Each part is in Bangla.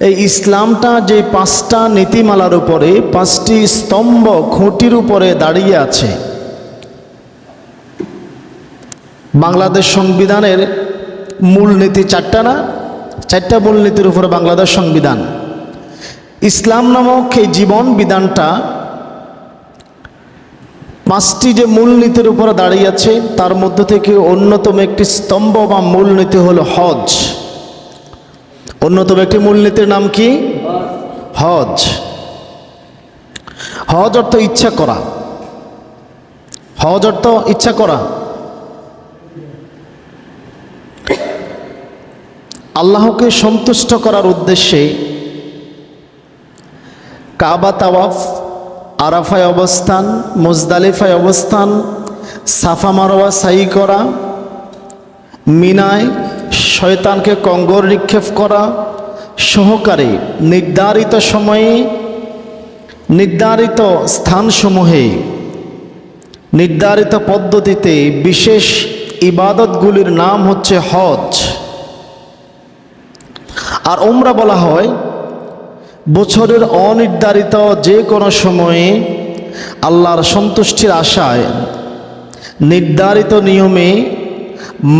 এই ইসলামটা যে পাঁচটা নীতিমালার উপরে, পাঁচটি স্তম্ভ খুঁটির উপরে দাঁড়িয়ে আছে। বাংলাদেশ সংবিধানের মূলনীতি চারটা না? চারটা মূলনীতির উপরে বাংলাদেশ সংবিধান। ইসলাম নামক এই জীবন বিধানটা পাঁচটি যে মূলনীতির উপরে দাঁড়িয়ে আছে, তার মধ্য থেকে অন্যতম একটি স্তম্ভ বা মূলনীতি হলো হজ। অন্যতম একটি মূলনীতির নাম কি? হজ। হজ অর্থ ইচ্ছা করা। হজ অর্থ ইচ্ছা করা। আল্লাহকে সন্তুষ্ট করার উদ্দেশ্যে কাবা তাওয়াফ, আরাফায় অবস্থান, মুজদালিফায় অবস্থান, সাফা মারওয়া সাই করা, মিনায় শয়তানকে কঙ্গর নিক্ষেপ করা সহকারে নির্ধারিত সময়ে, নির্ধারিত স্থানসমূহে, নির্ধারিত পদ্ধতিতে বিশেষ ইবাদতগুলির নাম হচ্ছে হজ। আর উমরা বলা হয় বছরের অনির্ধারিত যে কোনো সময়ে আল্লাহর সন্তুষ্টির আশায় নির্ধারিত নিয়মে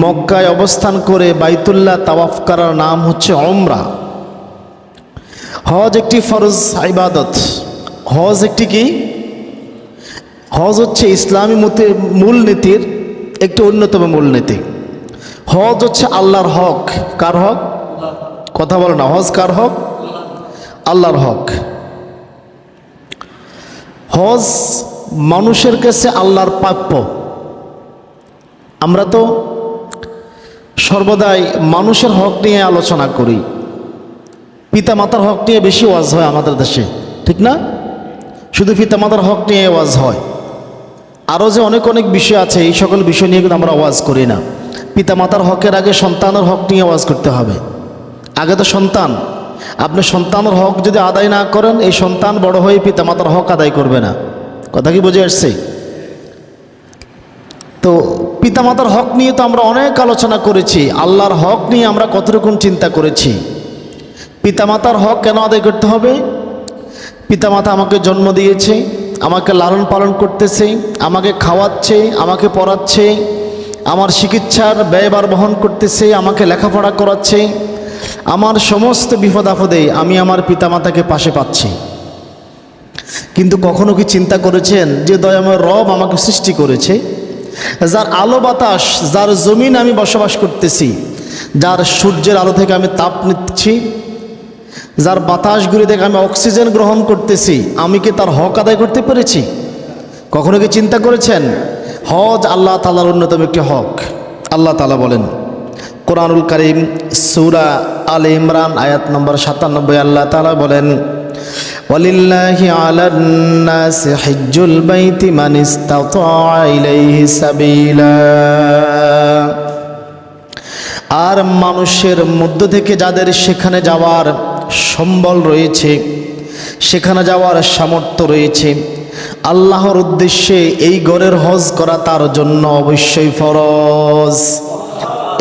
মক্কায় অবস্থান করে বাইতুল্লাহ তাওয়াফ করার নাম হচ্ছে উমরা। হজ একটি ফরজ ইবাদত। হজ একটি কি? হজ হচ্ছে ইসলামী মূলনীতির একটি অন্যতম মূলনীতি। হজ হচ্ছে আল্লাহর হক। কার হক? কথা বলো না। হজ কার হক? আল্লাহর হক। হজ মানুষের কাছে আল্লাহর প্রাপ্য। আমরা তো সর্বদাই মানুষের হক নিয়ে আলোচনা করি, পিতামাতার হক নিয়ে বেশি ওয়াজ হয় আমাদের দেশে, ঠিক না? শুধু পিতামাতার হক নিয়ে ওয়াজ হয়, আরও যে অনেক অনেক বিষয় আছে, এই সকল বিষয় নিয়ে কিন্তু আমরা ওয়াজ করি না। পিতামাতার হকের আগে সন্তানের হক নিয়ে ওয়াজ করতে হবে। আগে তো সন্তান। আপনি সন্তানের হক যদি আদায় না করেন, এই সন্তান বড় হয়ে পিতামাতার হক আদায় করবে না। কথা কি বুঝে আসছে? তো পিতামাতার হক নিয়ে তো আমরা অনেক আলোচনা করেছি। আল্লাহর হক নিয়ে আমরা কতটুকুন চিন্তা করেছি। পিতামাতার হক কেন আদায় করতে হবে? পিতামাতা আমাকে জন্ম দিয়েছে, আমাকে লালন পালন করতেছে, আমাকে খাওয়াচ্ছে, আমাকে পড়াচ্ছে, আমার চিকিৎসার ব্যয়ভার বহন করতেছে, আমাকে লেখাপড়া করাচ্ছে, আমার সমস্ত বিপদ আপদে আমি আমার পিতামাতাকে পাশে পাচ্ছি। কিন্তু কখনো কি চিন্তা করেছেন যে দয়াময় রব আমাকে সৃষ্টি করেছে, যার আলো বাতাস, যার জমিন আমি বসবাস করতেছি, যার সূর্যের আলো থেকে আমি তাপ নিচ্ছি, যার বাতাসগুলি থেকে আমি অক্সিজেন গ্রহণ করতেছি, আমি কি তার হক আদায় করতে পেরেছি? কখনো কি চিন্তা করেছেন? হজ আল্লাহ তাআলার অন্যতম একটি হক। আল্লাহ তাআলা বলেন কোরআনুল কারীম সূরা আলে ইমরান আয়াত নম্বর 97, আল্লাহ তাআলা বলেন ওয়ালিল্লাহি আলান নাসি হিজ্জুল বাইতি মান ইসতাতা ইলাইহি সাবিলা। আর মানুষের মধ্য থেকে যাদের সেখানে যাওয়ার সম্বল রয়েছে, সেখানে যাওয়ার সামর্থ্য রয়েছে, আল্লাহর উদ্দেশ্যে এই ঘরের হজ করা তার জন্য অবশ্যই ফরজ।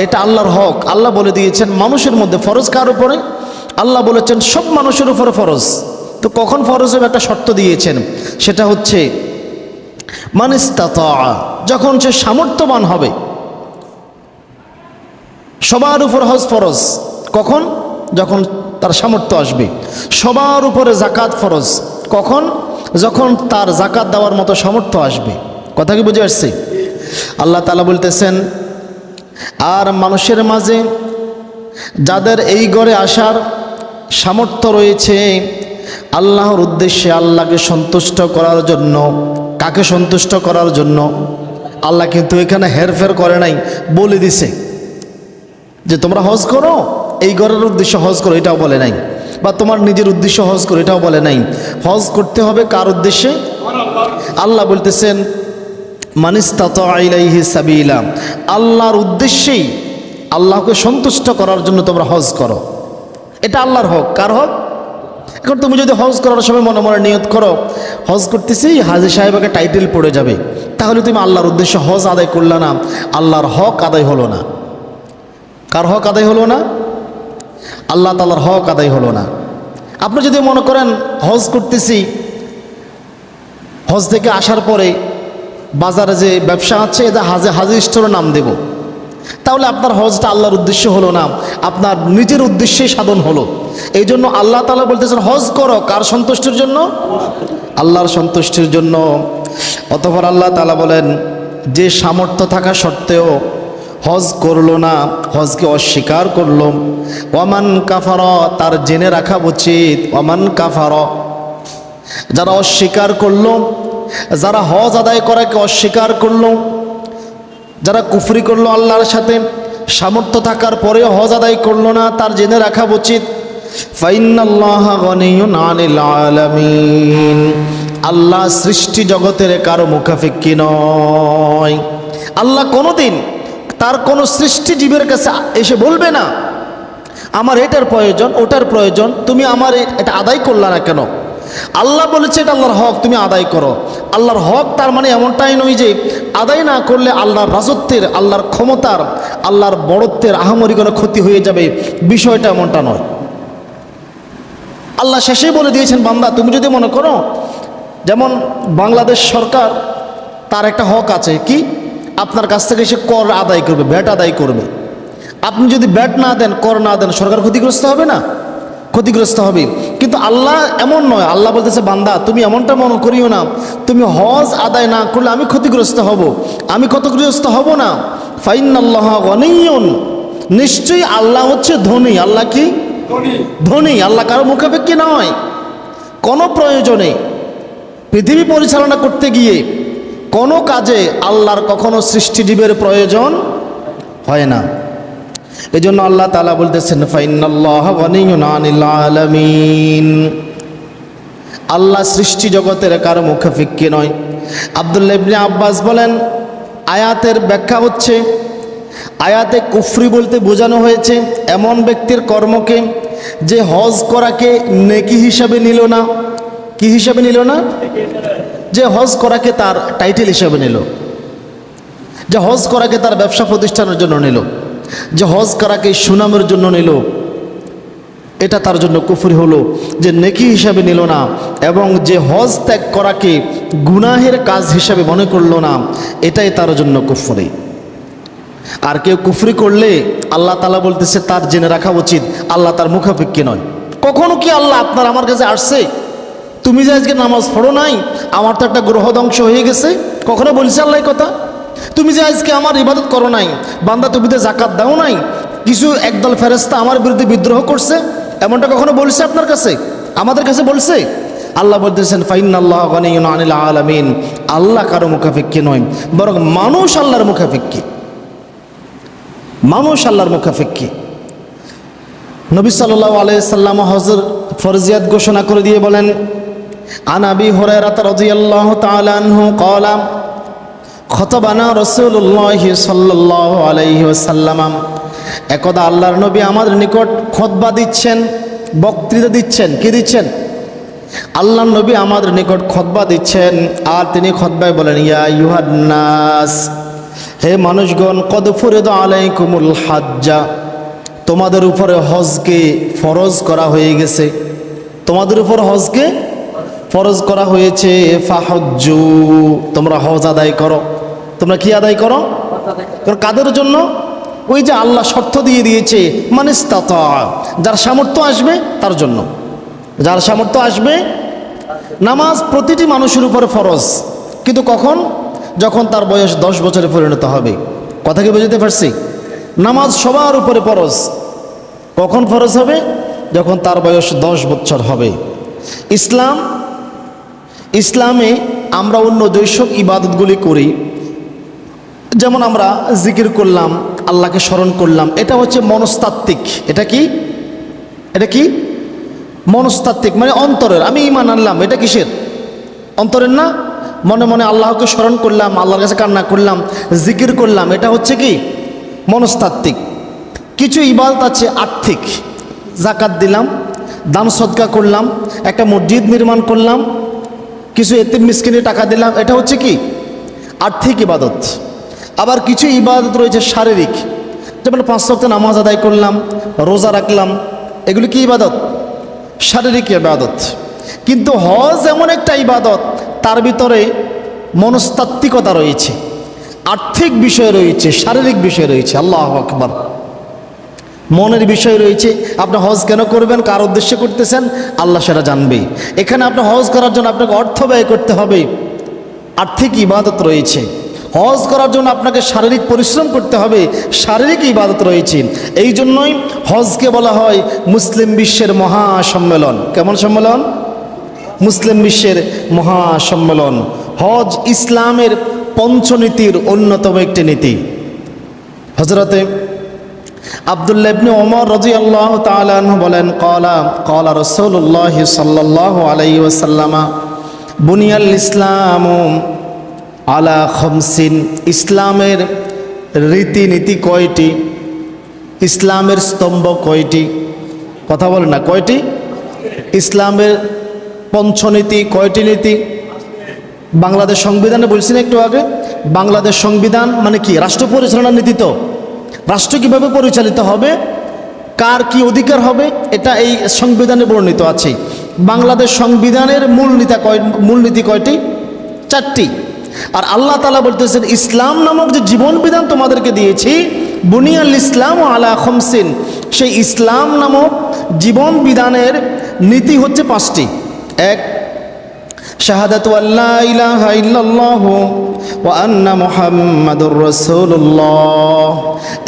এটা আল্লাহর হক। আল্লাহ বলে দিয়েছেন মানুষের মধ্যে ফরজ। কার উপরে? আল্লাহ বলেছেন সব মানুষের উপরে ফরজ। তো কখন ফরজ হবে? একটা শর্ত দিয়েছেন, সেটা হচ্ছে মান ইসতাতা, যখন সে সামর্থ্যবান হবে। সবার উপর হজ ফরজ কখন? যখন তার সামর্থ্য আসবে। সবার উপরে জাকাত ফরজ কখন? যখন তার জাকাত দেওয়ার মতো সামর্থ্য আসবে। কথা কি বুঝে আসছে? আল্লাহ তাআলা বলতেছেন আর মানুষের মাঝে যাদের এই ঘরে আসার সামর্থ্য রয়েছে, আল্লাহর উদ্দেশ্যে আল্লাহকে সন্তুষ্ট করার জন্য। কাকে সন্তুষ্ট করার জন্য? আল্লাহ কিন্তু এখানে হেরফের করে নাই, বলে দিছে যে তোমরা হজ করো, এই ঘরের উদ্দেশ্য হজ করো, এটাও বলে নাই। বা তোমার নিজের উদ্দেশ্য হজ করো, এটাও বলে নাই। হজ করতে হবে কার উদ্দেশ্যে? আল্লাহ বলতেছেন মান ইসতাতা ইলাইহি সাবিলা, আল্লাহর উদ্দেশ্যেই, আল্লাহকে সন্তুষ্ট করার জন্য তোমরা হজ করো। এটা আল্লাহর হক। কার হক? এখন তুমি যদি হজ করার সময় মনে মনে নিয়ত করো হজ করতেছি, হাজী সাহেবকে টাইটেল পড়ে যাবে, তাহলে তুমি আল্লাহর উদ্দেশ্যে হজ আদায় করলে না, আল্লাহর হক আদায় হলো না। কার হক আদায় হলো না? আল্লাহ তাআলার হক আদায় হলো না। আপনি যদি মনে করেন হজ করতেছি, হজ থেকে আসার পরে বাজারে যে ব্যবসা আছে এটা হাজি স্টোরের নাম দেব, তাহলে আপনার হজটা আল্লাহর উদ্দেশ্য হলো না, আপনার নিজের উদ্দেশ্যে সাধন হলো। এই জন্য আল্লাহ তাআলা বলতেছেন হজ করো, কার সন্তুষ্টির জন্য? আল্লাহর সন্তুষ্টির জন্য। অতঃপর আল্লাহ তাআলা বলেন, যে সামর্থ্য থাকা সত্ত্বেও হজ করলো না, হজকে অস্বীকার করলো, ওয়ামান কাফার, তার জেনে রাখা উচিত, ওয়ামান কাফার, যারা অস্বীকার করলো, যারা হজ আদায় করাকে অস্বীকার করলো, যারা কুফরি করলো আল্লাহর সাথে, সামর্থ্য থাকার পরেও হজ আদায় করলো না, তার জেনে রাখা উচিত ফাইন্নাল্লাহা গনিয়্যুন আনিল আলামিন, আল্লাহ সৃষ্টি জগতের কারো মুখাপেক্ষী নয়। আল্লাহ কোনোদিন তার কোনো সৃষ্টি জীবের কাছে এসে বলবে না আমার এটার প্রয়োজন, ওটার প্রয়োজন, তুমি আমার এটা আদায় করলা না কেন? আল্লাহ বলেছে এটা আল্লাহর হক, তুমি আদায় করো। আল্লাহর হক তার মানে এমনটাই নয় যে আদায় না করলে আল্লাহর রাজত্বের, আল্লাহর ক্ষমতার, আল্লাহর বড়ত্বের আহামরি কোনো ক্ষতি হয়ে যাবে, বিষয়টা এমনটা নয়। আল্লাহ শেষেই বলে দিয়েছেন, বান্দা তুমি যদি মনে করো, যেমন বাংলাদেশ সরকার তার একটা হক আছে, কি আপনার কাছ থেকে সে কর আদায় করবে, ভ্যাট আদায় করবে। আপনি যদি ভ্যাট না দেন, কর না দেন, সরকার ক্ষতিগ্রস্ত হবে না? ক্ষতিগ্রস্ত হবে। কিন্তু আল্লাহ এমন নয়, আল্লাহ বলতেছে বান্দা তুমি এমনটা মনে করিও না, তুমি হজ আদায় না করলে আমি ক্ষতিগ্রস্ত হব। আমি ক্ষতিগ্রস্ত হব না। ফাইন্নাল্লাহা গনিয়্যুন, নিশ্চয়ই আল্লাহ হচ্ছে ধনী। আল্লাহ কি ধনী? আল্লাহ কারো মুখাপেক্ষী নয়। কোনো প্রয়োজনে পৃথিবী পরিচালনা করতে গিয়ে কোনো কাজে আল্লাহর কখনো সৃষ্টিজীবের প্রয়োজন হয় না। এই জন্য আল্লাহ তাআলা বলতেছেন ফাইন্নাল্লাহা গনিয়্যুন আনিল আলামিন, আল্লাহ সৃষ্টি জগতের কারো মুখাপেক্ষী নয়। আব্দুল্লাহ ইবনে আব্বাস বলেন, আয়াতের ব্যাখ্যা হচ্ছে, আয়াতে কুফরি বলতে বোঝানো হয়েছে এমন ব্যক্তির কর্মকে যে হজ করাকে নেকি হিসাবে নিল না। কি হিসাবে নিল না? যে হজ করাকে তার টাইটেল হিসাবে নিল, যে হজ করাকে তার ব্যবসা প্রতিষ্ঠানের জন্য নিল, যে হজ করাকে সুনামের জন্য নিল, এটা তার জন্য কুফরি হলো, যে নেকি হিসাবে নিল না। এবং যে হজ ত্যাগ করাকে গুনাহের কাজ হিসাবে মনে করলো না, এটাই তার জন্য কুফরি। আর কেউ কুফরি করলে আল্লাহ তাআলা বলতেছে তার জেনে রাখা উচিত আল্লাহ তার মুখাপেক্ষী নয়। কখনো কি আল্লাহ আপনার আমার কাছে আসছে, তুমি যে আজকে নামাজ পড়ো নাই, আমার তো একটা গ্রহ ধ্বংস হয়ে গেছে? কখনো বলছে আল্লাহ কথা? তুমি যে আজকে আমার ইবাদত করো নাই, বান্দা তুমি তো যাকাত দাও নাই, কিছু একদল ফেরেশতা আমার বিরুদ্ধে বিদ্রোহ করছে, এমনটা কখনো বলছে আপনার কাছে, আমাদের কাছে বলছে? আল্লাহ বলতেছেন ফাইন্নাল্লাহা গনিয়্যুন আনিল আলামিন, আল্লাহ কারো মুখাপেক্ষী নয়, বরং মানুষ আল্লাহর মুখাপেক্ষী। মানুষ আল্লাহর মুখাপেক্ষী। নবী সাল্লাল্লাহু আলাইহি সাল্লাম হজের ফরজিয়াত ঘোষণা করে দিয়ে বলেন, আন আবি হুরায়রা রাদিয়াল্লাহু তাআলা আনহু ক্বালা খতবানা রাসূলুল্লাহ সাল্লাল্লাহু আলাইহি ওয়াসাল্লাম, একদা আল্লাহর নবী আমাদের নিকট খুতবা দিচ্ছেন, বক্তৃতা দিচ্ছেন। কি দিচ্ছেন? আল্লাহর নবী আমাদের নিকট খুতবা দিচ্ছেন, আর তিনি খুতবায় বলেন, ইয়া আইয়ুহান নাস, হে মানুষগণ, কদ ফুরিদা আলাইকুমুল হাজ্জা, তোমাদের উপরে হজকে ফরজ করা হয়ে গেছে, তোমাদের উপর হজকে ফরজ করা হয়েছে। ফাহজ্জু, তোমরা হজ আদায় করো। তোমরা কি আদায় করো? কাদের জন্য? ওই যে আল্লাহ শর্ত দিয়ে দিয়েছে, মানিস্তাতা, যার সামর্থ্য আসবে তার জন্য, যার সামর্থ্য আসবে। নামাজ প্রতিটি মানুষের উপরে ফরজ, কিন্তু কখন? যখন তার বয়স 10 বছরে পরিণত হবে। কথা কি বুঝতে পারছি? নামাজ সবার উপরে ফরজ। কখন ফরজ হবে? যখন তার বয়স 10 বছর হবে। ইসলামে আমরা অন্য যেসব ইবাদতগুলি করি, যেমন আমরা জিকির করলাম, আল্লাহকে স্মরণ করলাম, এটা হচ্ছে মনস্তাত্ত্বিক। এটা কি? এটা কি? মনস্তাত্ত্বিক, মানে অন্তরের। আমি ঈমান আনলাম, এটা কিসের? অন্তরের না? মনে মনে আল্লাহকে স্মরণ করলাম, আল্লাহর কাছে কান্না করলাম, জিকির করলাম, এটা হচ্ছে কি? মনস্তাত্ত্বিক। কিছু ইবাদত আছে আর্থিক, যাকাত দিলাম, দান সদকা করলাম, একটা মসজিদ নির্মাণ করলাম, কিছু এতিম মিসকিনে টাকা দিলাম, এটা হচ্ছে কি? আর্থিক ইবাদত। আবার কিছু ইবাদত রয়েছে শারীরিক, যেমন 5 ওয়াক্ত নামাজ আদায় করলাম, রোজা রাখলাম, এগুলি কি ইবাদত? শারীরিক ইবাদত। কিন্তু হজ এমন একটা ইবাদত, তার ভিতরে মনস্তাত্ত্বিকতা রয়েছে, আর্থিক বিষয় রয়েছে, শারীরিক বিষয় রয়েছে। আল্লাহু আকবার। মনের বিষয় রয়েছে। আপনি হজ কেন করবেন, কার উদ্দেশ্যে করতেছেন, আল্লাহ সেটা জানবে। এখানে আপনি হজ করার জন্য আপনাকে অর্থ ব্যয় করতে হবে, আর্থিক ইবাদত রয়েছে। হজ করার জন্য আপনাকে শারীরিক পরিশ্রম করতে হবে, শারীরিক ইবাদত রয়েছে। এই জন্যই হজকে বলা হয় মুসলিম বিশ্বের মহাসম্মেলন। কেমন সম্মেলন? মুসলিম বিশ্বের মহাসম্মেলন। হজ ইসলামের পঞ্চনীতির অন্যতম একটি নীতি। হযরতে আব্দুল্লাহ ইবনে ওমর রাদিয়াল্লাহু তাআলা আনহু বলেন, ক্বালা রাসূলুল্লাহ সাল্লাল্লাহু আলাইহি ওয়াসাল্লাম বুনিয়াল ইসলামু আলা খামসিন। ইসলামের রীতিনীতি কয়টি? ইসলামের স্তম্ভ কয়টি? কথা বলেন না, কয়টি? ইসলামের পঞ্চনীতি কয়টি নীতি? বাংলাদেশ সংবিধানে বলছেন একটু আগে, বাংলাদেশ সংবিধান মানে কি? রাষ্ট্র পরিচালনার নীতি। তো রাষ্ট্র কিভাবে পরিচালিত হবে, কার কি অধিকার হবে, এটা এই সংবিধানে বর্ণিত আছে। বাংলাদেশ সংবিধানের মূলনীতি কয়টি? 4টি। আর আল্লাহ তাআলা বলতেছেন ইসলাম নামক যে জীবন বিধান তোমাদেরকে দিয়েছি, বুনিয়াল ইসলাম আলা খামসিন, সেই ইসলাম নামক জীবন বিধানের নীতি হচ্ছে 5টি। 1, শাহাদাতু আল্লা ইলাহা ইল্লাল্লাহু ওয়া আন্না মুহাম্মাদুর রাসূলুল্লাহ।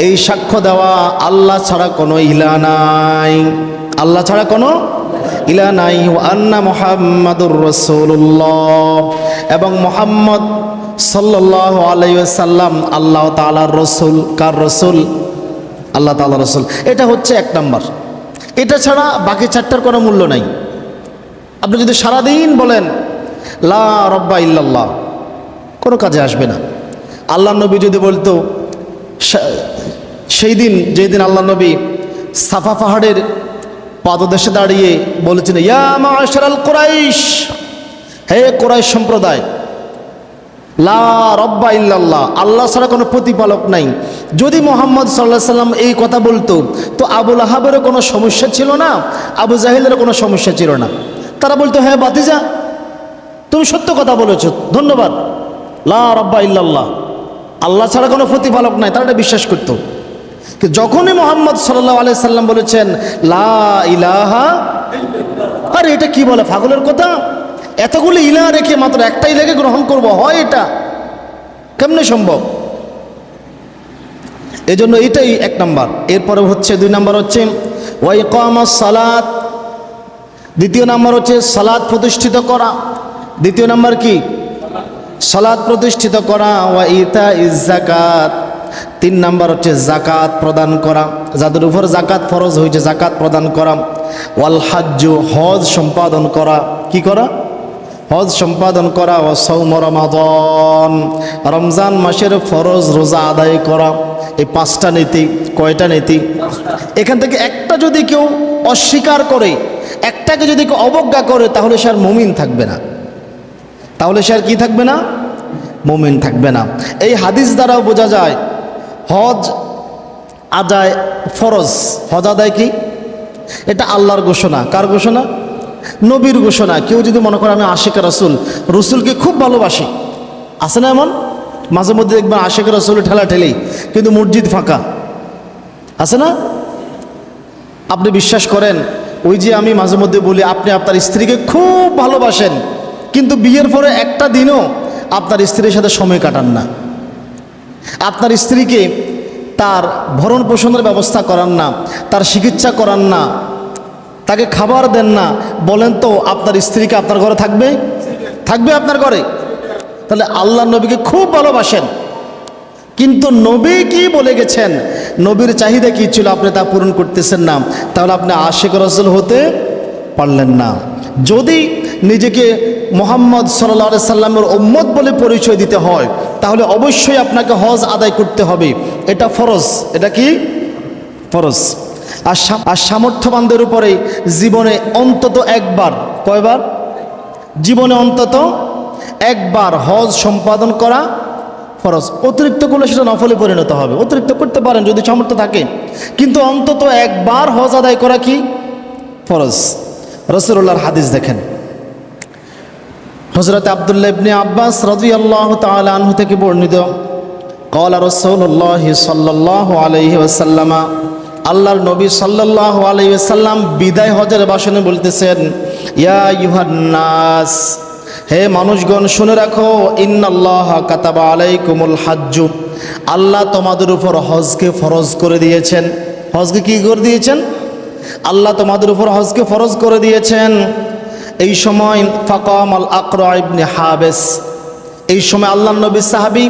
এই সাক্ষ্য দেওয়া আল্লাহ ছাড়া কোনো ইলাহ নাই, আল্লাহ ছাড়া কোনো ইলাহ নাই। ওয়া আন্না মুহাম্মাদুর রাসূলুল্লাহ, এবং মুহাম্মদ সাল্লাল্লাহু আলাইহি ওয়াসাল্লাম আল্লাহ তাআলার রাসূল। কার রাসূল? আল্লাহ তাআলার রাসূল। এটা হচ্ছে 1 নাম্বার। এটা ছাড়া বাকি 4টার কোনো মূল্য নাই। আপনি যদি সারাদিন বলেন লা রব্বা ইল্লাল্লাহ, কোনো কাজে আসবে না। আল্লাহ নবী যদি বলতো, সেই দিন যেদিন আল্লাহ নবী সাফা পাহাড়ের পাদদেশে দাঁড়িয়ে বলেছেন, ইয়া মা'শারাল কুরাইশ, হে কুরাইশ সম্প্রদায়, লা রব্বা ইল্লাল্লাহ, আল্লাহ ছাড়া কোনো প্রতিপালক নাই। যদি মুহাম্মদ সাল্লাল্লাহু আলাইহি সাল্লাম এই কথা বলতো, তো আবু লাহাবেরও কোনো সমস্যা ছিল না, আবু জাহেলেরও কোনো সমস্যা ছিল না। তারা বলতো, হ্যাঁ বাতিজা, তুমি সত্য কথা বলেছ, ধন্যবাদ। লা রব্বা ইল্লাল্লাহ, আল্লাহ ছাড়া কোনো প্রতিপালক নাই, তারা এটা বিশ্বাস করতো। যখনই মুহাম্মদ সাল্লাল্লাহু আলাইহি সাল্লাম বলেছেন লা ইলাহা, আরে এটা কি বলে, পাগলের কথা, এতগুলি ইলাহ রেখে মাত্র একটা ইলাহকে গ্রহণ করব, হয় এটা কেমনে সম্ভব? এজন্য এটাই 1 নাম্বার। এরপরে হচ্ছে 2 নাম্বার হচ্ছে ওয়া ইকামাস সালাত। দ্বিতীয় নাম্বার হচ্ছে সালাত প্রতিষ্ঠিত করা। দ্বিতীয় নাম্বার কি? সালাত প্রতিষ্ঠিত করা। ওয়া ইতাইজ যাকাত। 3 নাম্বার হচ্ছে যাকাত প্রদান করা, যাদের উপর যাকাত ফরজ হয়েছে যাকাত প্রদান করা। ওয়াল হাজ্জু, হজ সম্পাদন করা। কি করা? হজ সম্পাদন করা। ও সাওম রমাদান, রমজান মাসের ফরজ রোজা আদায় করা। এই 5টা নীতি। কয়টা নীতি? এখান থেকে একটা যদি কেউ অস্বীকার করে, একটাকে যদি কেউ অবজ্ঞা করে, তাহলে সে আর মুমিন থাকবে না। তাহলে সে আর কি থাকবে না? মুমিন থাকবে না। এই হাদিস দ্বারাও বোঝা যায় হজ আদায় ফরজ। হজ আদায় কি? এটা আল্লাহর ঘোষণা। কার ঘোষণা? নবীর ঘোষণা। কেউ যদি মনে করে আমি আশিক রাসূল, রসুলকে খুব ভালোবাসি, আছে না এমন? মাঝে মধ্যে দেখবেন আশিক রাসূল ঠেলা ঠেলি, কিন্তু মসজিদ ফাঁকা, আছে না? আপনি বিশ্বাস করেন, ওই যে আমি মাঝে মধ্যে বলি আপনি আপনার স্ত্রীকে খুব ভালোবাসেন, কিন্তু বিয়ের পরে একটা দিনও আপনার স্ত্রীর সাথে সময় কাটান না, আপনার স্ত্রীকে তার ভরণ পোষণের ব্যবস্থা করান না, তার চিকিৎসা করান না, তাকে খাবার দেন না, বলেন তো আপনার স্ত্রীকে আপনার ঘরে থাকবে? থাকবে আপনার ঘরে? তাহলে আল্লাহ নবীকে খুব ভালোবাসেন, কিন্তু নবী কি বলে গেছেন, নবীর চাহিদা কি ছিল আপনি তা পূরণ করতেছেন না, তাহলে আপনি আশিক রাসূল হতে পারলেন না। যদি নিজেকে মুহাম্মদ সাল্লাল্লাহু আলাইহি সাল্লামের উম্মত বলে পরিচয় দিতে হয়, তাহলে অবশ্যই আপনাকে হজ আদায় করতে হবে। এটা ফরজ। এটা কি? ফরজ। আর সামর্থ্যবানদের উপরে জীবনে অন্তত একবার, কয়বার? জীবনে অন্তত একবার হজ সম্পাদন করা ফরজ। অতিরিক্ত করলে সেটা নফলে পরিণত হবে। অতিরিক্ত করতে পারেন যদি সামর্থ্য থাকে, কিন্তু অন্তত একবার হজ আদায় করা কি? ফরজ। রাসূলুল্লাহর হাদিস দেখেন, হযরত আব্দুল্লাহ ইবনে আব্বাস রাদিয়াল্লাহু তাআলা আনহু থেকে বর্ণিত, ক্বালা রাসূলুল্লাহ সাল্লাল্লাহু আলাইহি ওয়াসাল্লাম, আল্লাহর নবী সাল্লাল্লাহু আলাইহি ওয়াসাল্লাম বিদায় হজের ভাষণে বলতেছেন, ইয়া আইয়ুহান নাস, হে মানুষগণ শুনে রাখো, ইন্নাল্লাহা কাতাবা আলাইকুমুল হজ্জ, আল্লাহ তোমাদের উপর হজকে ফরজ করে দিয়েছেন। হজকে কি করে দিয়েছেন? আল্লাহ তোমাদের উপর হজকে ফরজ করে দিয়েছেন। এই সময় ফাকাম আল আকরা ইবনে হাবেস, এই সময় আল্লাহ নবী সাহাবী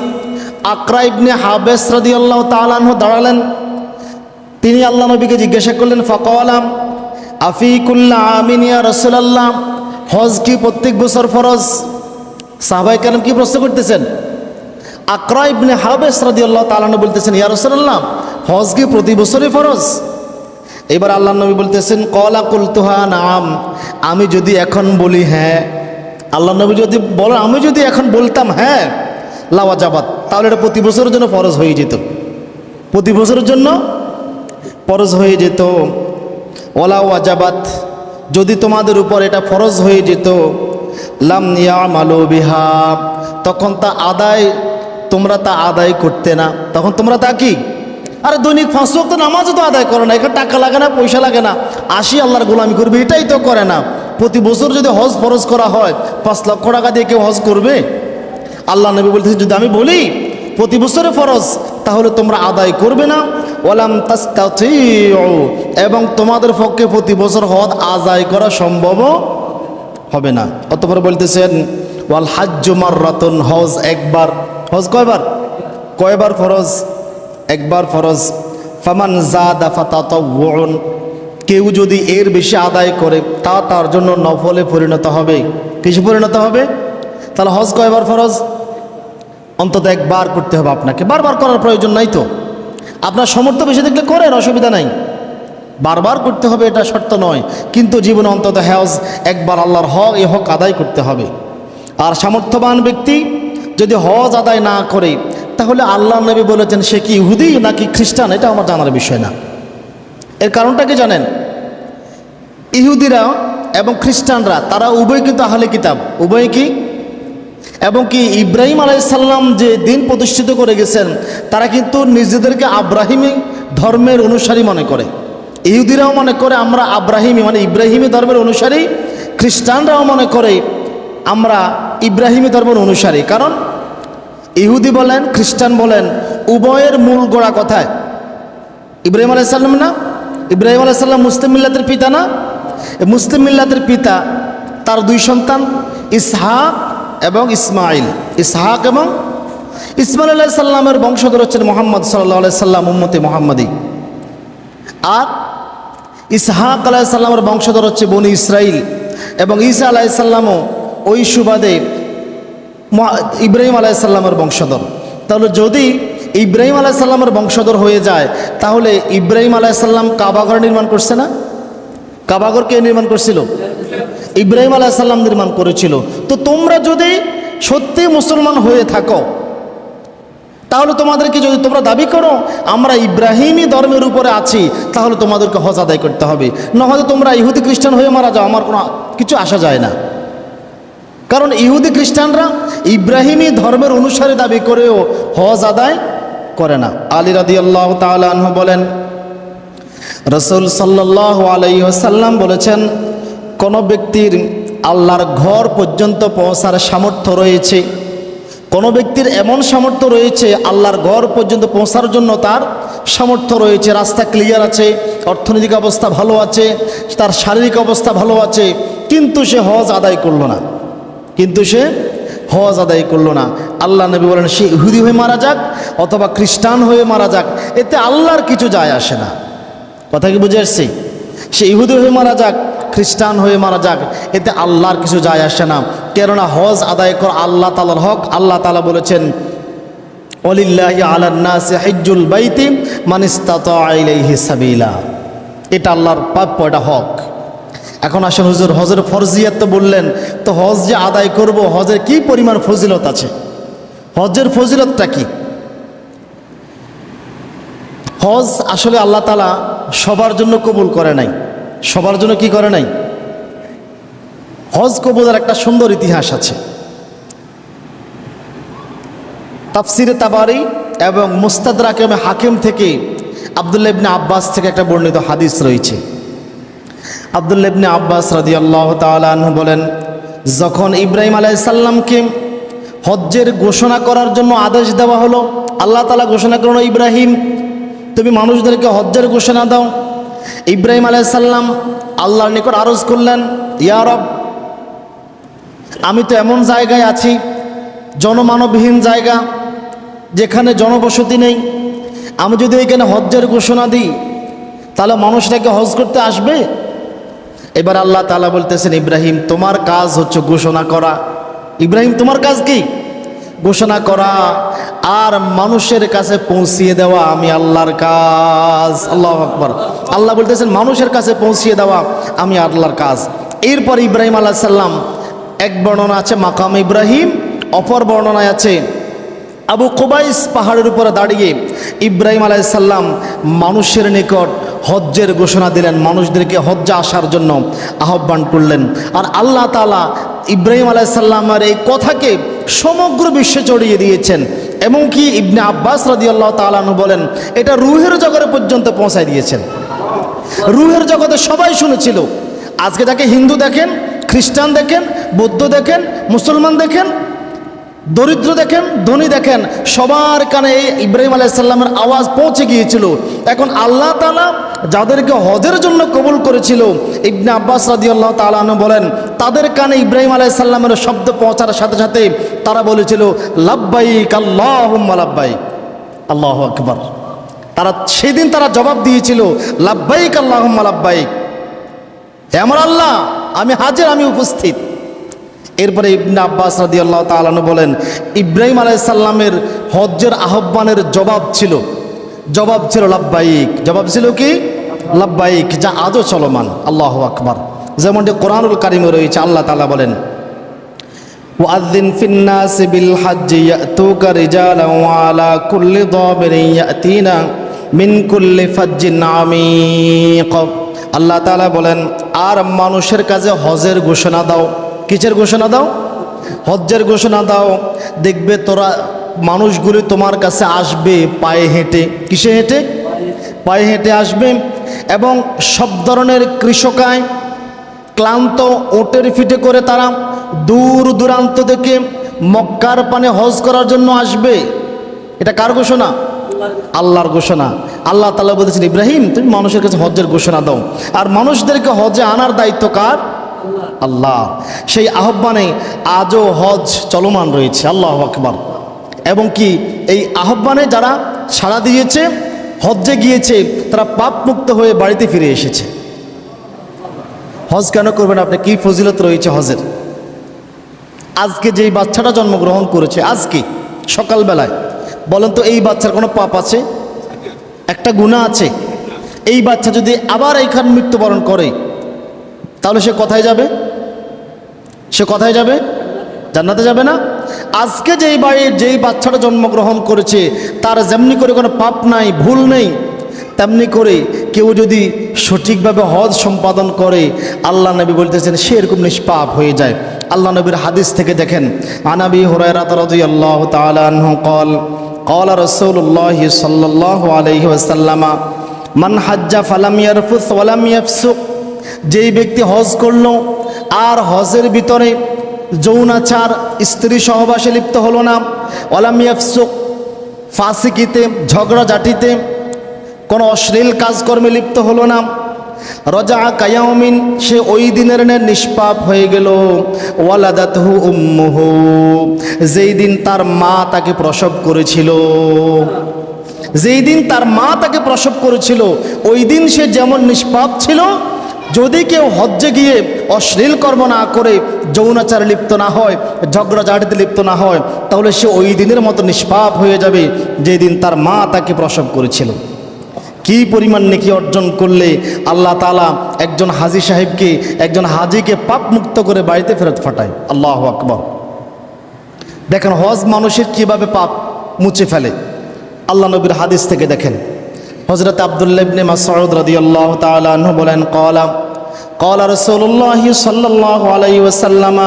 আকরা ইবনে হাবেস রাদিয়াল্লাহু তাআলা আনহু দাঁড়ালেন। তিনি আল্লাহ নবীকে জিজ্ঞাসা করলেন, ফাকালাম আফি কুল্লা আমিন ইয়া রাসূলুল্লাহ, হজ কি প্রত্যেক বছর ফরজ? সাহাবায়ে কেরাম কি প্রশ্ন করতেছেন? আকরা ইবনে হাবেস রাদিয়াল্লাহু তাআলা আনহু বলতেছেন, ইয়া রাসূলুল্লাহ, হজ কি প্রতি বছরই ফরজ? এবার আল্লাহ নবী বলতেছেন, ক্বালা কুলতুহা নাম, আমি যদি এখন বলি হ্যাঁ, আল্লাহ নবী যদি বলেন আমি যদি এখন বলতাম হ্যাঁ, লাওয়াজাবাত, তাহলে এটা প্রতি বছরের জন্য ফরজ হয়ে যেত, প্রতি বছরের জন্য ফরজ হয়ে যেত। ওয়ালা ওয়াজাবাত, যদি তোমাদের উপর এটা ফরজ হয়ে যেত, লাম ইয়ামালু বিহা, তখন তা আদায়, তোমরা তা আদায় করতে না। তখন তোমরা তা কি, আরে দৈনিক 5 ওয়াক্ত নামাজও তো আদায় করে না, এখানে টাকা লাগে না, পয়সা লাগে না, আসি আল্লাহর গোলামি করবে, এটাই তো করে না। প্রতি বছর যদি হজ ফরজ করা হয়, 5 লক্ষ টাকা দিয়ে কেউ হজ করবে? আল্লাহ নবী বলতেছে, যদি আমি বলি প্রতি বছরে ফরজ, তাহলে তোমরা আদায় করবে না। ওয়ালাম তাস্তাতিউ, এবং তোমাদের পক্ষে প্রতি বছর হজ আদায় করা সম্ভব হবে না। অতঃপর বলতেছেন, ওয়াল হাজ্জু মাররাতুন, হজ একবার। হজ কয়বার? কয়বার ফরজ? একবার ফরজ। ফামান জাদা ফাতাতাওউন, কেউ যদি এর বেশি আদায় করে তা তার জন্য নফলে পরিণত হবে। কিসে পরিণত হবে? তাহলে হজ কয়বার ফরজ? অন্তত একবার করতে হবে আপনাকে, বারবার করার প্রয়োজন নাই তো। আপনার সামর্থ্য বেশি দেখলে করেন, অসুবিধা নাই, বারবার করতে হবে এটা শর্ত নয়, কিন্তু জীবনে অন্তত হজ একবার আল্লাহর হক, এই হক আদায় করতে হবে। আর সামর্থ্যবান ব্যক্তি যদি হজ আদায় না করে, তাহলে আল্লাহ নবী বলেছেন সে কি ইহুদি নাকি খ্রিস্টান, এটা আমার জানার বিষয় না। এর কারণটা কি জানেন? ইহুদিরা এবং খ্রিস্টানরা তারা উভয় কিন্তু আহলে কিতাব, উভয় কি, এবং কি ইব্রাহিম আলাইহিস সালাম যে দিন প্রতিষ্ঠিত করে গেছেন, তারা কিন্তু নিজেদেরকে আব্রাহিমী ধর্মের অনুসারী মনে করে। ইহুদিরাও মনে করে আমরা আব্রাহিমী মানে ইব্রাহিমী ধর্মের অনুসারী, খ্রিস্টানরাও মনে করে আমরা ইব্রাহিমী ধর্মের অনুসারী। কারণ ইহুদি বলেন খ্রিস্টান বলেন, উভয়ের মূল গোড়া কোথায়? ইব্রাহিম আলাইহিস সালাম না? ইব্রাহিম আলাইহিস সালাম মুসলিম মিল্লাতের পিতা না? মুসলিম মিল্লাতের পিতা, তার 2 সন্তান ইসহাক এবং ইসমাইল। ইসহাক এবং ইসমাইল আলাইহিস সালামের বংশধর হচ্ছেন মুহাম্মদ সাল্লাল্লাহু আলাইহি সাল্লাম, উম্মতে মুহাম্মাদি। আর ইসহাক আলাইহিস সালামের বংশধর হচ্ছে বনি ইসরাইল, এবং ঈসা আলাইহিস সালামও ওই সুবাদে ইব্রাহিম আলাইহিস সালামের বংশধর। তাহলে যদি ইব্রাহিম আলাইহিস সালামের বংশধর হয়ে যায়, তাহলে ইব্রাহিম আলাইহিস সালাম কাবাঘর নির্মাণ করছে না? কাবাঘর কে নির্মাণ করছিল? ইব্রাহিম আলাইহিস সালাম নির্মাণ করেছিল। তো তোমরা যদি সত্যি মুসলমান হয়ে থাকো, তাহলে তোমাদেরকে, যদি তোমরা দাবি করো আমরা ইব্রাহিমী ধর্মের উপরে আছি, তাহলে তোমাদেরকে হজ আদায় করতে হবে। না হয়তো তোমরা ইহুদি খ্রিস্টান হয়ে মারা যাও, আমার কোনো কিছু আসা যায় না। কারণ ইহুদি খ্রিস্টানরা ইব্রাহিমী ধর্মের অনুসারী দাবি করেও হজ আদায় করে না। আলী রাদিয়াল্লাহু তাআলা আনহু বলেন, রাসূল সাল্লাল্লাহু আলাইহি ওয়াসাল্লাম বলেছেন, কোন ব্যক্তির আল্লাহর ঘর পর্যন্ত পৌঁছার সামর্থ্য রয়েছে, কোন ব্যক্তির এমন সামর্থ্য রয়েছে আল্লাহর ঘর পর্যন্ত পৌঁছার জন্য তার সামর্থ্য রয়েছে, রাস্তা ক্লিয়ার আছে, অর্থনৈতিক অবস্থা ভালো আছে, তার শারীরিক অবস্থা ভালো আছে, কিন্তু সে হজ আদায় করলো না, কিন্তু সে হজ আদায় করলো না, আল্লাহ নবী বলেন সে ইহুদি হয়ে মারা যাক অথবা খ্রিস্টান হয়ে মারা যাক, এতে আল্লাহর কিছু যায় আসে না। কথা কি বুঝে আসছে? সে ইহুদি হয়ে মারা যাক, খ্রিস্টান হয়ে মারা যাক, এতে আল্লাহর কিছু যায় আসে না। কেননা হজ আদায় করা আল্লাহ তাআলার হক। আল্লাহ তাআলা বলেছেন, ওয়ালিল্লাহি আলান নাসি হিজ্জুল বাইতি মান ইসতাতা ইলাইহি সাবিলা, এটা আল্লাহর প্রাপ্য, এটা হক। এখন আসেন হুজুর, হজের ফরজিয়াত তো বললেন, তো হজ যে আদায় করব, হজের কি পরিমাণ ফজিলত আছে? হজের ফজিলতটা কি? হজ আসলে আল্লাহ তাআলা সবার জন্য কবুল করে নাই। সবার জন্য কি করে নাই? হজ কবুলের একটা সুন্দর ইতিহাস আছে। তাফসিরে তাবারি এবং মুস্তাদরাক হাকিম থেকে আব্দুল্লাহ ইবনে আব্বাস থেকে একটা বর্ণিত হাদিস রয়েছে। আব্দুল্লাহ ইবনে আব্বাস রাদিয়াল্লাহু তাআলা আনহু বলেন, যখন ইব্রাহিম আলাইহিস সালামকে হজ্জের ঘোষণা করার জন্য আদেশ দেওয়া হলো, আল্লাহ তাআলা ঘোষণা করলেন, ইব্রাহিম তুমি মানুষদেরকে হজ্জের ঘোষণা দাও। ইব্রাহিম আলাইহিস সালাম আল্লাহর নিকট আরজ করলেন, ইয়া রব, আমি তো এমন জায়গায় আছি, জনমানবহীন জায়গা, যেখানে জনবসতি নেই। আমি যদি এখানে হজ্জের ঘোষণা দিই তাহলে মানুষটাকে হজ করতে আসবে? এবার আল্লাহ তাআলা বলতেছেন, ইব্রাহিম তোমার কাজ হচ্ছে ঘোষণা করা। ইব্রাহিম তোমার কাজ কি? ঘোষণা করা আর মানুষের কাছে পৌঁছিয়ে দেওয়া আমি আল্লাহর কাজ। আল্লাহু আকবার। আল্লাহ বলতেছেন মানুষের কাছে পৌঁছিয়ে দেওয়া আমি আল্লাহর কাজ। এরপর ইব্রাহিম আলাইহিস সালাম, এক বর্ণনা আছে মাকাম ইব্রাহিম, অপর বর্ণনায় আছে আবু কুবাইস পাহাড়ের উপরে দাঁড়িয়ে ইব্রাহিম আলাইহিস সালাম মানুষের নিকট হজ্জের ঘোষণা দিলেন, মানুষদেরকে হজ্জে আসার জন্য আহ্বান করলেন। আর আল্লাহ তাআলা ইব্রাহিম আলাইহিস সালামের এই কথাকে সমগ্র বিশ্বে ছড়িয়ে দিয়েছেন। এমনকি ইবনে আব্বাস রাদিয়াল্লাহু তাআলা আনহু বলেন, এটা রূহের জগতে পর্যন্ত পৌঁছায় দিয়েছেন। রূহের জগতে সবাই শুনেছিল। আজকে যাকে হিন্দু দেখেন, খ্রিস্টান দেখেন, বৌদ্ধ দেখেন, মুসলমান দেখেন, দরিদ্র দেখেন, ধনী দেখেন, সবার কানে এই ইব্রাহিম আলাইহিস সালামের আওয়াজ পৌঁছে গিয়েছিল। এখন আল্লাহ তাআলা যাদেরকে হজের জন্য কবুল করেছিল, ইবনে আব্বাস রাদিয়াল্লাহু তাআলা আনহু বলেন, তাদের কানে ইব্রাহিম আলাইহিস সালামের শব্দ পৌঁছার সাথে সাথে তারা বলেছিল, লাব্বাইক আল্লাহুম্মা লাব্বাইক। আল্লাহু আকবার। তারা সেদিন তারা জবাব দিয়েছিল, লাব্বাইক আল্লাহুম্মা লাব্বাইক, হে আমার আল্লাহ, আমি হাজির, আমি উপস্থিত। এরপরে ইবনে আব্বাস রাদিয়াল্লাহু তাআলা আনহু বলেন, ইব্রাহিম আলাইহিস সালামের হজ্জের আহ্বানের জবাব ছিল লাব্বাইক। জবাব ছিল কি? লাব্বাইক, যা আজও চলমান। আল্লাহু আকবার। যেমনটি কোরআনুল কারিমে রয়েছে, আল্লাহ তাআলা বলেন, ওয়াযিন ফিন নাসি বিল হজ্জি ইয়াতুকা রিজালান ওয়া আলা কুল্লি দাবিরিন ইয়াতিনা মিন কুল্লি ফাজ্জিন আমিক। আল্লাহ তাআলা বলেন, আর মানুষের কাছে হজের ঘোষণা দাও। কিসের ঘোষণা দাও? হজ্জের ঘোষণা দাও। দেখবে তোরা মানুষগুলি তোমার কাছে আসবে পায়ে হেঁটে। কিসে হেঁটে? পায়ে হেঁটে আসবে। এবং সব ধরনের কৃষকায় ক্লান্ত ওটের পিঠে করে তারা দূর দূরান্ত থেকে মক্কার পানে হজ করার জন্য আসবে। এটা কার ঘোষণা? আল্লাহর ঘোষণা। আল্লাহ তাআলা বলেছেন, ইব্রাহিম তুমি মানুষের কাছে হজ্জের ঘোষণা দাও। আর মানুষদেরকে হজে আনার দায়িত্ব কার? আল্লাহ। সেই আহ্বানে আজও হজ চলমান রয়েছে। আল্লাহু আকবার। এবং কি এই আহ্বানে যারা সাড়া দিয়েছে, হজ্জে গিয়েছে, তারা পাপ মুক্ত হয়ে বাড়িতে ফিরে এসেছে। হজ কেন করবেন আপনি? কি ফজিলত রয়েছে হজের? আজকে যেই বাচ্চাটা জন্মগ্রহণ করেছে, আজকে সকালবেলায়, বলেন তো এই বাচ্চার কোনো পাপ আছে? একটা গুনাহ আছে? এই বাচ্চা যদি আবার এইখানে মৃত্যুবরণ করে তাহলে সে কোথায় যাবে? সে কোথায় যাবে? জান্নাতে যাবে না? আজকে যেই বাড়ির যেই বাচ্চাটা জন্মগ্রহণ করেছে তার যেমনি করে কোনো পাপ নাই, ভুল নেই, তেমনি করে কেউ যদি সঠিকভাবে হজ সম্পাদন করে, আল্লাহ নবী বলতেছেন সে এরকম নিষ্পাপ হয়ে যায়। আল্লাহ নবীর হাদিস থেকে দেখেন, আন আবি হুরায়রা রাদিয়াল্লাহু তাআলা আনহু قال قال رسول الله صلى الله عليه وسلم من حج فلم يرفث ولم يفسق। যেই ব্যক্তি হজ করলো আর হজের ভিতরে যৌনাচার, স্ত্রী সহবাসে লিপ্ত হলো না, ওয়ালাম ইয়াফসুক, ফাসিকিতে, ঝগড়াঝাটিতে, কোনো অশ্লীল কাজকর্মে লিপ্ত হলো না, রজা কায়াউমিন, সে ওই দিনের ন্যায় নিষ্পাপ হয়ে গেল। ওয়ালাদাতহু উম্মুহু, যেই দিন তার মা তাকে প্রসব করেছিল, যেই দিন তার মা তাকে প্রসব করেছিল ওই দিন সে যেমন নিষ্পাপ ছিল, যদি কেউ হজ্জে গিয়ে অশ্লীল কর্ম না করে, যৌনাচারে লিপ্ত না হয়, ঝগড়াঝাটিতে লিপ্ত না হয়, তাহলে সে ওই দিনের মতো নিষ্পাপ হয়ে যাবে যেই দিন তার মা তাকে প্রসব করেছিল। কি পরিমাণ নেকি অর্জন করলে আল্লাহ তাআলা একজন হাজী সাহেবকে, একজন হাজীকে পাপ মুক্ত করে বাড়িতে ফেরত পাঠায়। আল্লাহু আকবার। দেখেন হজ মানুষের কিভাবে পাপ মুছে ফেলে। আল্লাহ নবীর হাদিস থেকে দেখেন, হযরত আব্দুল্লাহ ইবনে মাসউদ রাদিয়াল্লাহু তাআলা আনহু বলেন, ক্বালা ক্বালা রাসূলুল্লাহি সাল্লাল্লাহু আলাইহি ওয়াসাল্লাম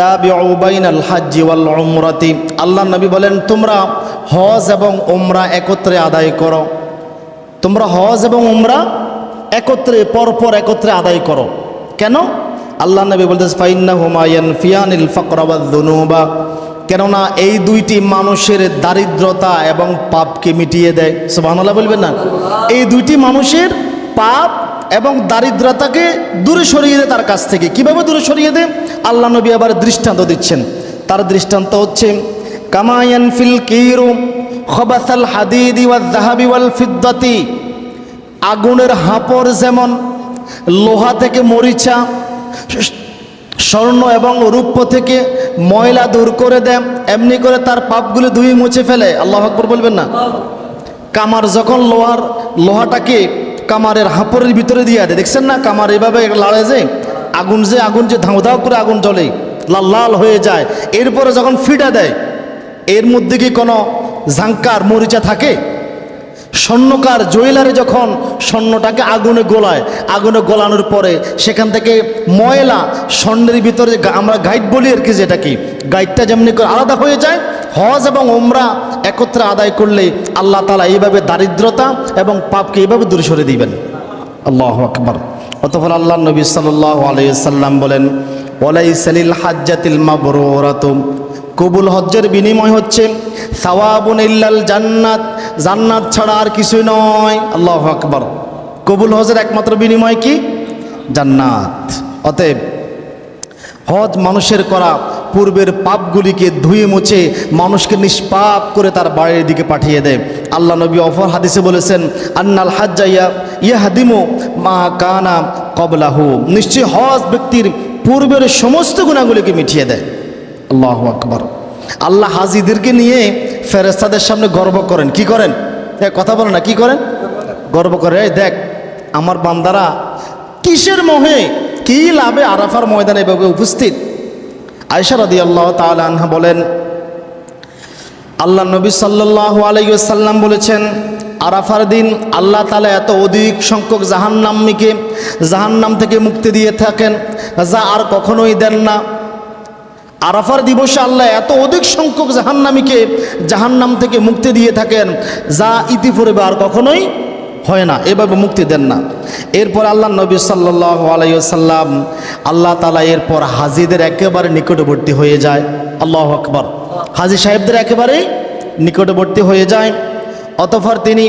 তাবিউ বাইনাল হজ্জি ওয়াল উমরাতি, আল্লাহর নবী বলেন তোমরা হজ এবং উমরা একত্রে আদায় করো। তোমরা হজ এবং উমরা একত্রে পরপর একত্রে আদায় করো। কেন? আল্লাহ নবী বলতেছে ফাইন্নাহুমা ইয়ানফিয়ানিল ফাকরা ওয়ায যুনুবা, কেননা এই দুইটি মানুষের দারিদ্রতা এবং পাপকে মিটিয়ে দেয়। সুবহানাল্লাহ বলবেন না? এই দুইটি মানুষের পাপ এবং দারিদ্রতাকে দূরে সরিয়ে দেয় তার কাছ থেকে। কিভাবে দূরে সরিয়ে দেয়? আল্লাহ নবী আবার দৃষ্টান্ত দিচ্ছেন। তার দৃষ্টান্ত হচ্ছে কামা ইয়ানফিল কিরু খবাসাল হাদিদি ওয়াজ যাহাবি ওয়াল ফিদ্দাতি, আগুনের হাঁপড় যেমন লোহা থেকে মরিচা, স্বর্ণ এবং রূপ্য থেকে ময়লা দূর করে দেয়, এমনি করে তার পাপগুলো ধুয়ে মুছে ফেলে। আল্লাহু আকবার বলবেন না? কামার যখন লোহাটাকে কামারের হাঁপড়ের ভিতরে দিয়ে দেয়, দেখছেন না কামার এভাবে লাড়ে যে আগুন যে ধাউ ধাউ করে আগুন জ্বলে, লাল লাল হয়ে যায়, এরপরে যখন ফিটা দেয় এর মধ্যে কি কোনো ঝাঙ্কার মরিচা থাকে? স্বর্ণকার জুয়েলারি যখন স্বর্ণটাকে আগুনে গোলায়, আগুনে গোলানোর পরে সেখান থেকে ময়লা স্বর্ণের ভিতরে আমরা গাইড বলি আর কি, যেটা কি গাইডটা যেমনি করে আলাদা হয়ে যায়, হজ এবং উমরা একত্রে আদায় করলে আল্লাহ তাআলা এইভাবে দারিদ্রতা এবং পাপকে এইভাবে দূরে সরে দিবেন। আল্লাহু আকবার। অতঃপর আল্লাহ নবী সাল্লাল্লাহু আলাইহি সাল্লাম বলেন ওয়ালাইসা লিল হাজ্জাতিল মাবরুরাতু, কবুল হজ্জের বিনিময় হচ্ছে সাওয়াবুন ইল্লাল জান্নাত, জান্নাত ছাড়া আর কিছুই নয়। আল্লাহু আকবার। কবুল হজের একমাত্র বিনিময় কি? জান্নাত। অতএব হজ মানুষের করা পূর্বের পাপগুলিকে ধুয়ে মুছে মানুষকে নিষ্পাপ করে তার বাড়ির দিকে পাঠিয়ে দেয়। আল্লাহ নবী অফর হাদিসে বলেছেন আন্নাল হাজ্জা ইয়াহদিমু মা কানা ক্বাবলাহু, নিশ্চয় হজ ব্যক্তির পূর্বের সমস্ত গুনাহগুলিকে মিটিয়ে দেয়। আল্লাহু আকবার। আল্লাহ হাজিদেরকে নিয়ে ফেরেশতাদের সামনে গর্ব করেন। কি করেন? কথা বলেন না, কি করেন? গর্ব করে, এই দেখ আমার বান্দারা কিসের মোহে কি লাভে আরাফার ময়দানে এভাবে উপস্থিত। আয়েশা রাদিয়াল্লাহু তাআলা আনহা বলেন আল্লাহ নবী সাল্লাল্লাহু আলাইহি ওয়াসাল্লাম বলেছেন আরাফার দিন আল্লাহ তাআলা এত অধিক সংখ্যক জাহান্নামীকে জাহান্নাম থেকে মুক্তি দিয়ে থাকেন যা আর কখনোই দেন না। আরাফার দিবসে আল্লাহ এত অধিক সংখ্যক জাহান্নামীকে জাহান্নাম থেকে মুক্তি দিয়ে থাকেন যা ইতিপূর্বে আর কখনোই হয় না, এভাবে মুক্তি দেন না। এরপর আল্লাহ নবী সাল্লাল্লাহু আলাইহি ওয়াসাল্লাম আল্লাহ তাআলা এরপর হাজীদের একেবারে নিকটবর্তী হয়ে যায়। আল্লাহু আকবার। হাজী সাহেবদের একেবারে নিকটবর্তী হয়ে যায়। অতঃপর তিনি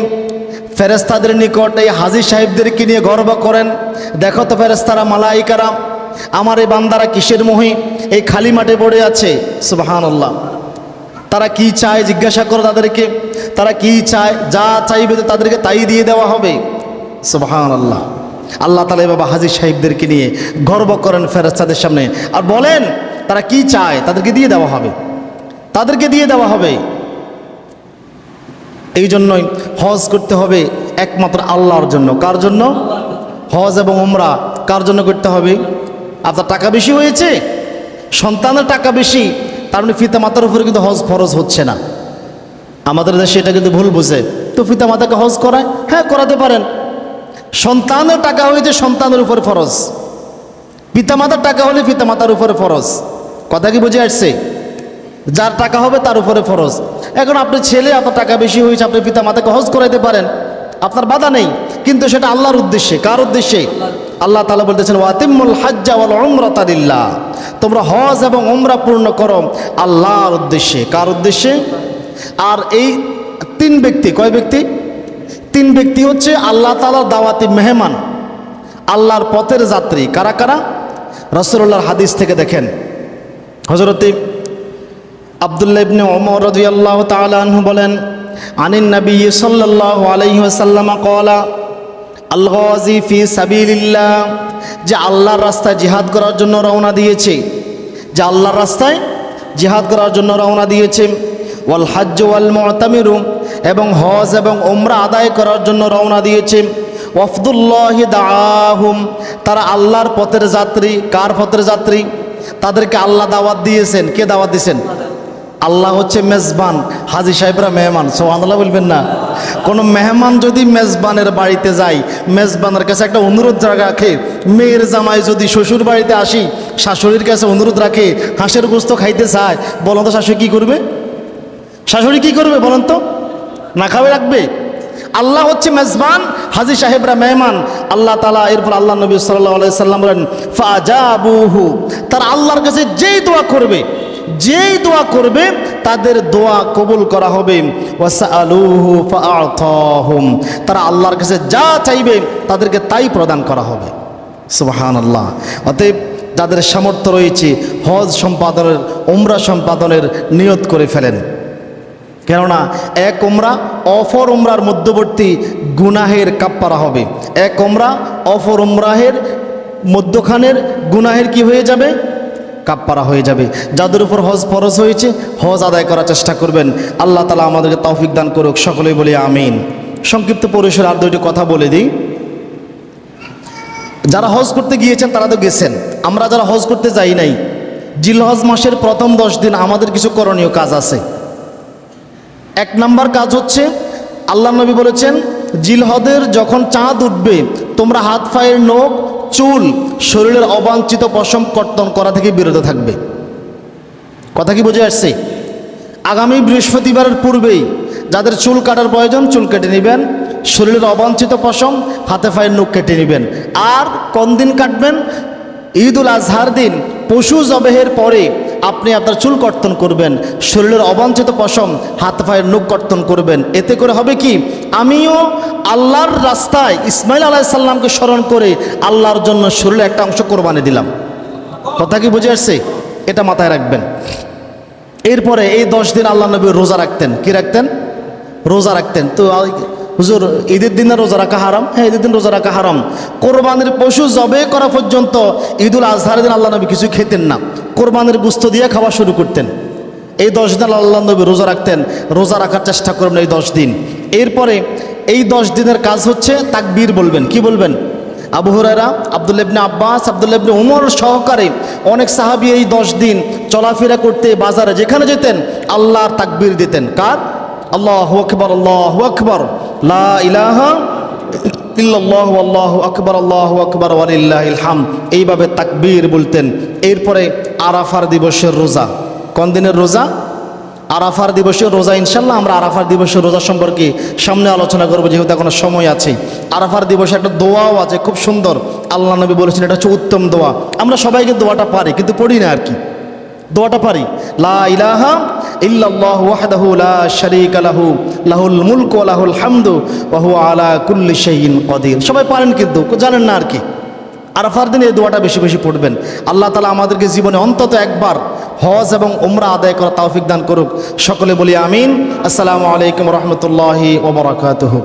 ফেরেশতাদের নিকট এই হাজী সাহেবদেরকে নিয়ে গর্ব করেন, দেখো তো ফেরেশতারা মালাইকারা আমার এই বান্দারা কিসের মোহে এই খালি মাঠে পড়ে আছে। সুবহানাল্লাহ। তারা কি চায় জিজ্ঞাসা করো তাদেরকে, তারা কি চায়, যা চাইবে তাদেরকে তাই দিয়ে দেওয়া হবে। সুবহানাল্লাহ। আল্লাহ তাআলা বাবা হাজী সাহেবদেরকে নিয়ে গর্ব করেন ফেরেশতাদের সামনে আর বলেন তারা কি চায় তাদেরকে দিয়ে দেওয়া হবে, তাদেরকে দিয়ে দেওয়া হবে। এই জন্যই হজ করতে হবে একমাত্র আল্লাহর জন্য। কার জন্য? হজ এবং উমরা কার জন্য করতে হবে? আপনার টাকা বেশি হয়েছে, সন্তানের টাকা বেশি, তার মানে পিতা মাতার উপরে কিন্তু হজ ফরজ হচ্ছে না। আমাদের দেশে এটা কিন্তু ভুল বুঝে, তো পিতা মাতাকে হজ করায়, হ্যাঁ করাতে পারেন। সন্তানের টাকা হয়েছে সন্তানের উপরে ফরজ, পিতা মাতার টাকা হলে পিতা মাতার উপরে ফরজ। কথা কি বুঝে আসছে? যার টাকা হবে তার উপরে ফরজ। এখন আপনার ছেলে, আপনার টাকা বেশি হয়েছে, আপনি পিতা মাতাকে হজ করাইতে পারেন, আপনার বাধা নেই, কিন্তু সেটা আল্লাহর উদ্দেশ্যে। কার উদ্দেশ্যে? আল্লাহ তাআলা বলতেছেন ওয়াতিমুল হাজ্জা ওয়াল উমরাতা লিল্লাহ, তোমরা হজ এবং উমরা পূর্ণ করো আল্লাহর উদ্দেশ্যে। কার উদ্দেশ্যে? আর এই তিন ব্যক্তি, কয় ব্যক্তি? তিন ব্যক্তি হচ্ছে আল্লাহ তাআলার দাওয়াতি মেহমান, আল্লাহর পথের যাত্রী। কারা কারা? রাসূলুল্লাহর হাদিস থেকে দেখেন, হযরত আব্দুল্লাহ ইবনে ওমর রাদিয়াল্লাহু তাআলা আনহু বলেন আনিন নবী সাল্লাল্লাহু আলাইহি ওয়াসাল্লাম ক্বালা আল গাযী ফি সাবিলিল্লাহ, যে আল্লাহর রাস্তায় জিহাদ করার জন্য রওনা দিয়েছে, যে আল্লাহর রাস্তায় জিহাদ করার জন্য রওনা দিয়েছে, ওয়াল হজ্জ ওয়াল মুতামিরু, এবং হজ এবং উমরা আদায় করার জন্য রওনা দিয়েছে, ওয়াফদুল্লাহি দাআহুম, তারা আল্লাহর পথের যাত্রী। কার পথের যাত্রী? তাদেরকে আল্লাহ দাওয়াত দিয়েছেন। কে দাওয়াত দিয়েছেন? আল্লাহ হচ্ছে মেজবান, হাজী সাহেবরা মেহমান। সুবহানাল্লাহ বলবেন না? কোনো মেহমান যদি মেজবানের বাড়িতে যায়, মেজবানের কাছে একটা অনুরোধ রাখে, মেয়ের জামাই যদি শ্বশুর বাড়িতে আসি শাশুড়ির কাছে অনুরোধ রাখে হাঁসের গোস্ত খাইতে চায়, বলেন তো শাশুড়ি কী করবে? শাশুড়ি কী করবে বলেন তো? না খাবে রাখবে? আল্লাহ হচ্ছে মেজবান, হাজী সাহেবরা মেহমান। আল্লাহ তাআলা এরপর আল্লাহ নবী সাল্লাল্লাহু আলাইহি সাল্লাম বলেন ফাজাবুহু, তারা আল্লাহর কাছে যেই দোয়া করবে তাদের দোয়া কবুল করা হবে। ওয়াসআলুহু ফাআতাহুম, তারা আল্লাহর কাছে যা চাইবে তাদেরকে তাই প্রদান করা হবে। সুবহানাল্লাহ। অতএব যাদের সামর্থ্য রয়েছে হজ সম্পাদনের, উমরা সম্পাদনের নিয়ত করে ফেলেন। কেননা এক উমরা অফর উমরার মধ্যবর্তী গুনাহের কাপ্পারা হবে। এক উমরা অফর উমরাহের মধ্যখানের গুনাহের কি হয়ে যাবে? কাপ্পারা হয়ে যাবে। যাদের উপর হজ ফরজ হয়েছে হজ আদায় করার চেষ্টা করবেন। আল্লাহ তাআলা আমাদেরকে তৌফিক দান করুক, সকলেই বলি আমিন। সংক্ষিপ্ত পরিসরে আর দুইটি কথা বলে দিই। যারা হজ করতে গিয়েছেন তারা তো গেছেন, আমরা যারা হজ করতে যাই নাই, জিলহজ মাসের প্রথম 10 দিন আমাদের কিছু করণীয় কাজ আছে। এক নাম্বার কাজ হচ্ছে, আল্লাহ নবী বলেছেন জিলহদের যখন চাঁদ উঠবে তোমরা হাত পায়ের নখ, চুল, শরীরের অবাঞ্ছিত পশম কর্তন করা থেকে বিরত থাকবে। কথা কি বুঝে আসছে? আগামী বৃহস্পতিবারের পূর্বেই যাদের চুল কাটার প্রয়োজন চুল কেটে নেবেন, শরীরের অবাঞ্ছিত পশম, হাতে পায়ের নখ কেটে নেবেন। আর কোন দিন কাটবেন? ঈদুল আজহার দিন পশু জবেহের পরে আপনি আপনার চুল কর্তন করবেন, শরীরের অবাঞ্ছিত পশম, হাত পায়ের নখ কর্তন করবেন। এতে করে হবে কি, আমিও আল্লাহর রাস্তায় ইসমাইল আলাইহিস সালামকে স্মরণ করে আল্লাহর জন্য শরীরের একটা অংশ কোরবানি দিলাম। কথা কি বুঝে আসছে? এটা মাথায় রাখবেন। এরপরে এই 10 দিন আল্লাহ নবী রোজা রাখতেন। কি রাখতেন? রোজা রাখতেন। তো হুজুর ঈদের দিনে রোজা রাখা হারাম? হ্যাঁ, ঈদের দিন রোজা রাখা হারাম। কোরবানির পশু জবে করা পর্যন্ত ঈদুল আজহারের দিন আল্লাহ নবী কিছু খেতেন না, কোরবানির গোশত দিয়ে খাওয়া শুরু করতেন। এই 10 দিন আল্লাহ নবী রোজা রাখতেন। রোজা রাখার চেষ্টা করবেন এই 10 দিন। এরপরে এই 10 দিনের কাজ হচ্ছে তাকবীর বলবেন। কি বলবেন? আবু হুরায়রা, আব্দুল্লাহ ইবনে আব্বাস, আব্দুল্লাহ ইবনে উমর সহকারে অনেক সাহাবী এই 10 দিন চলাফেরা করতে বাজারে যেখানে যেতেন আল্লাহর তাকবীর দিতেন। কার? আল্লাহু আকবার, আল্লাহু আকবার, লা ইলাহা ইল্লাল্লাহু, আল্লাহু আকবার, আল্লাহু আকবার, ওয়ালিল্লাহিল হামদ, এইভাবে তাকবীর বলতেন। এরপরে আরাফার দিবসের রোজা। কোন দিনের রোজা? আরাফার দিবসের রোজা। ইনশাল্লাহ আমরা আরাফার দিবসের রোজা সম্পর্কে সামনে আলোচনা করবো, যেহেতু এখনো সময় আছে। আরাফার দিবসে একটা দোয়াও আছে খুব সুন্দর, আল্লাহ নবী বলেছেন এটা হচ্ছে উত্তম দোয়া। আমরা সবাইকে দোয়াটা পারি কিন্তু পড়ি না আর কি। দোয়াটা পারি, লা ইলাহা ইল্লাল্লাহু ওয়াহদাহু লা শারীকা লাহু লাহুল মুলকু ওয়া লাহুল হামদু ওয়া হুয়া আলা কুল্লি শাইইন কাদির। সবাই পারেন কিন্তু জানেন না আর কি। আরাফার দিনে এই দোয়াটা বেশি বেশি পড়বেন। আল্লাহ তাআলা আমাদেরকে জীবনে অন্তত একবার হজ এবং উমরা আদায় করা তৌফিক দান করুক। সকলে বলি আমিন। আসসালামু আলাইকুম ওয়া রাহমাতুল্লাহি ওয়া বারাকাতুহু।